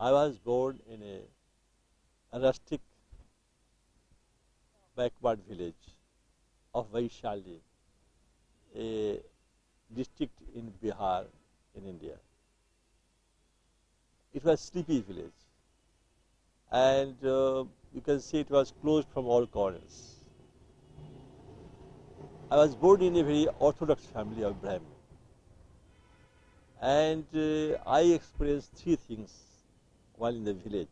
I was born in a rustic backward village of Vaishali, a district in Bihar in India. It was a sleepy village, and you can see it was closed from all corners. I was born in a very orthodox family of Brahmin, and I experienced three things while in the village.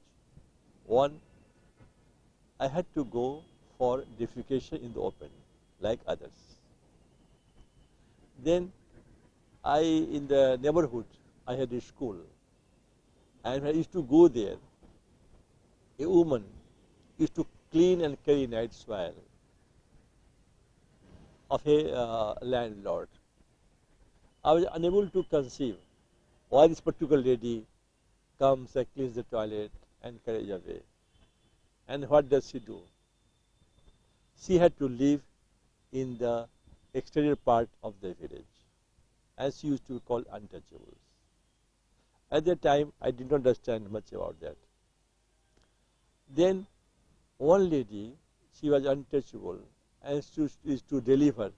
One, I had to go for defecation in the open, like others. Then, in the neighborhood, I had a school, and when I used to go there, a woman used to clean and carry night soil of a landlord. I was unable to conceive why this particular lady comes and cleans the toilet and carries away. And what does she do? She had to live in the exterior part of the village, and she used to be called untouchables. At that time, I did not understand much about that. Then, one lady, she was untouchable, and she used to deliver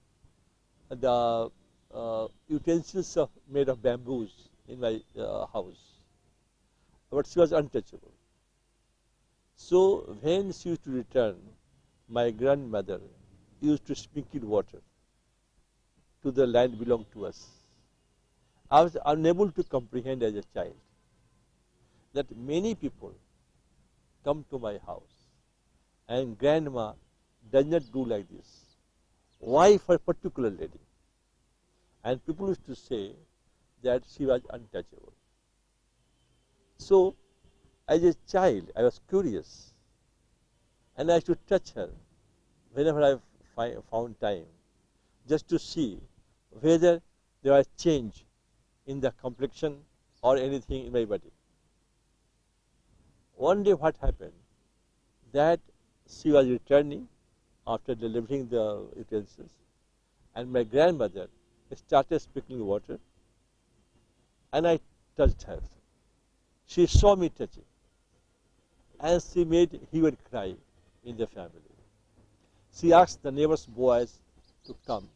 the utensils made of bamboos in my house. But she was untouchable. So, when she used to return, my grandmother used to sprinkle water to the land belonged to us. I was unable to comprehend as a child that many people come to my house and grandma does not do like this. Why for a particular lady? And people used to say that she was untouchable. So, as a child, I was curious, and I used to touch her whenever I found time, just to see whether there was change in the complexion or anything in my body. One day what happened, that she was returning after delivering the utensils, and my grandmother started sprinkling water, and I touched her. She saw me touching, and she made hue and cry in the family. She asked the neighbors' boys to come,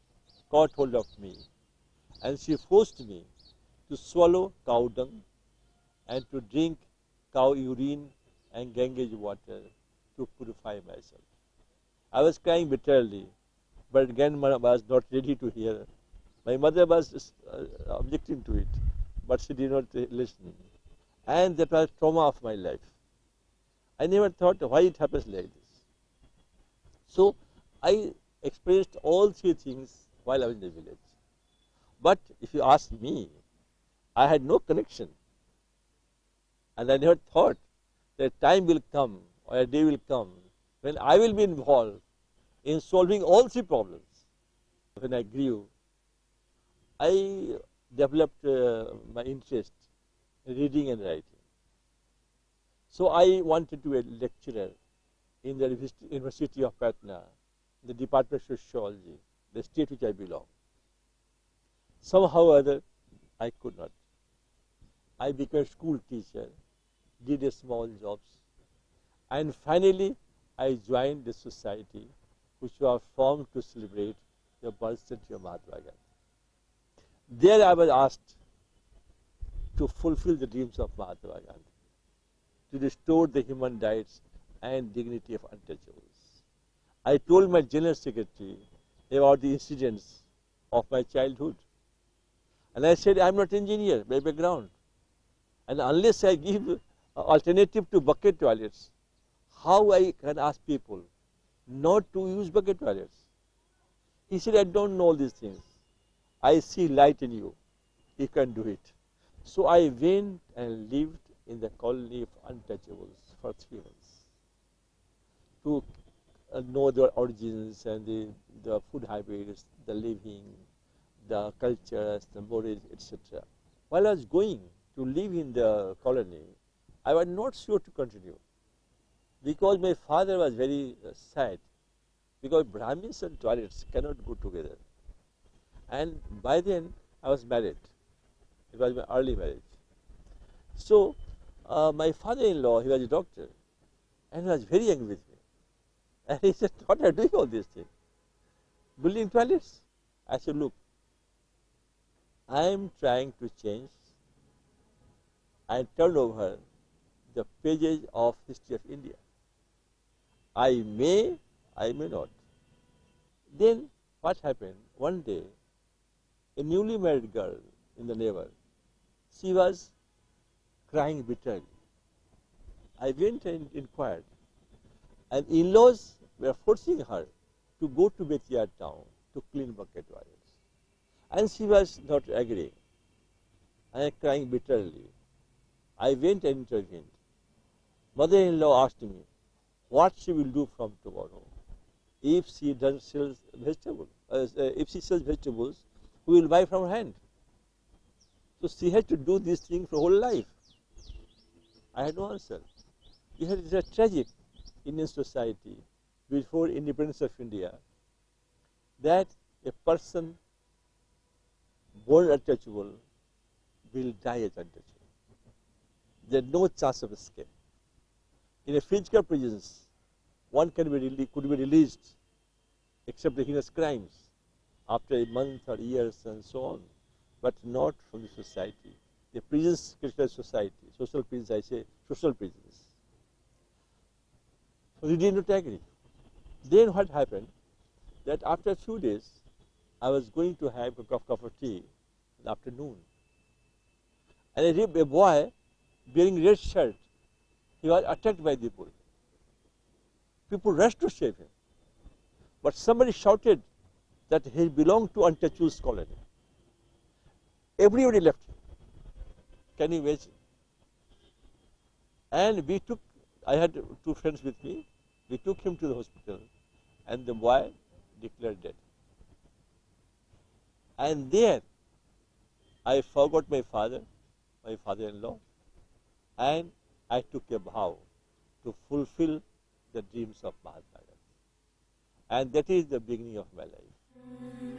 caught hold of me, and she forced me to swallow cow dung and to drink cow urine and Ganges water to purify myself. I was crying bitterly, but grandmother was not ready to hear. My mother was objecting to it, but she did not listen. And that was trauma of my life. I never thought why it happens like this. So I experienced all three things while I was in the village. But if you ask me, I had no connection. And I never thought that time will come or a day will come when I will be involved in solving all three problems. When I grew, I developed my interest in reading and writing. So I wanted to be a lecturer in the University of Patna, the Department of Sociology, the state which I belong. Somehow or other, I could not. I became a school teacher, did a small jobs, and finally I joined the society which was formed to celebrate the birth century of Mahatma Gandhi. There I was asked to fulfill the dreams of Mahatma Gandhi, to restore the human rights and dignity of untouchables. I told my general secretary about the incidents of my childhood. And I said, I am not an engineer by background. And unless I give an alternative to bucket toilets, how I can ask people not to use bucket toilets? He said, I don't know all these things. I see light in you. You can do it. So I went and lived in the colony of untouchables for 3 months to know their origins and the food habits, the living, the cultures, the morals, etc. While I was going to live in the colony, I was not sure to continue because my father was very sad because Brahmins and toilets cannot go together. And by then I was married. It was my early marriage. So My father-in-law, he was a doctor, and he was very angry with me. And he said, what are you doing all these things? Building toilets? I said, look, I am trying to change and turn over the pages of history of India. I may not. Then what happened? One day, a newly married girl in the neighbor, she was crying bitterly. I went and inquired, and in-laws were forcing her to go to backyard town to clean bucket toilets. And she was not agreeing, and crying bitterly. I went and intervened. Mother-in-law asked me what she will do from tomorrow. If she does sells vegetables, if she sells vegetables, who will buy from her hand? So she had to do this thing for whole life. I had no answer. It is a tragic Indian society before independence of India that a person born untouchable will die as untouchable. There is no chance of escape. In a physical prisons, one could be released except the heinous crimes after a month or years and so on, but not from the society. The prisons created society, social prisons, I say, social prisons. So we did not agree. Then what happened? That after a few days, I was going to have a cup of tea in the afternoon. And a boy wearing red shirt, he was attacked by the bull. People rushed to save him. But somebody shouted that he belonged to untouchables colony. Everybody left him. Can you imagine? And we took, I had two friends with me, we took him to the hospital, and the boy declared dead. And there, I forgot my father-in-law, and I took a vow to fulfill the dreams of Mahatma Gandhi. And that is the beginning of my life.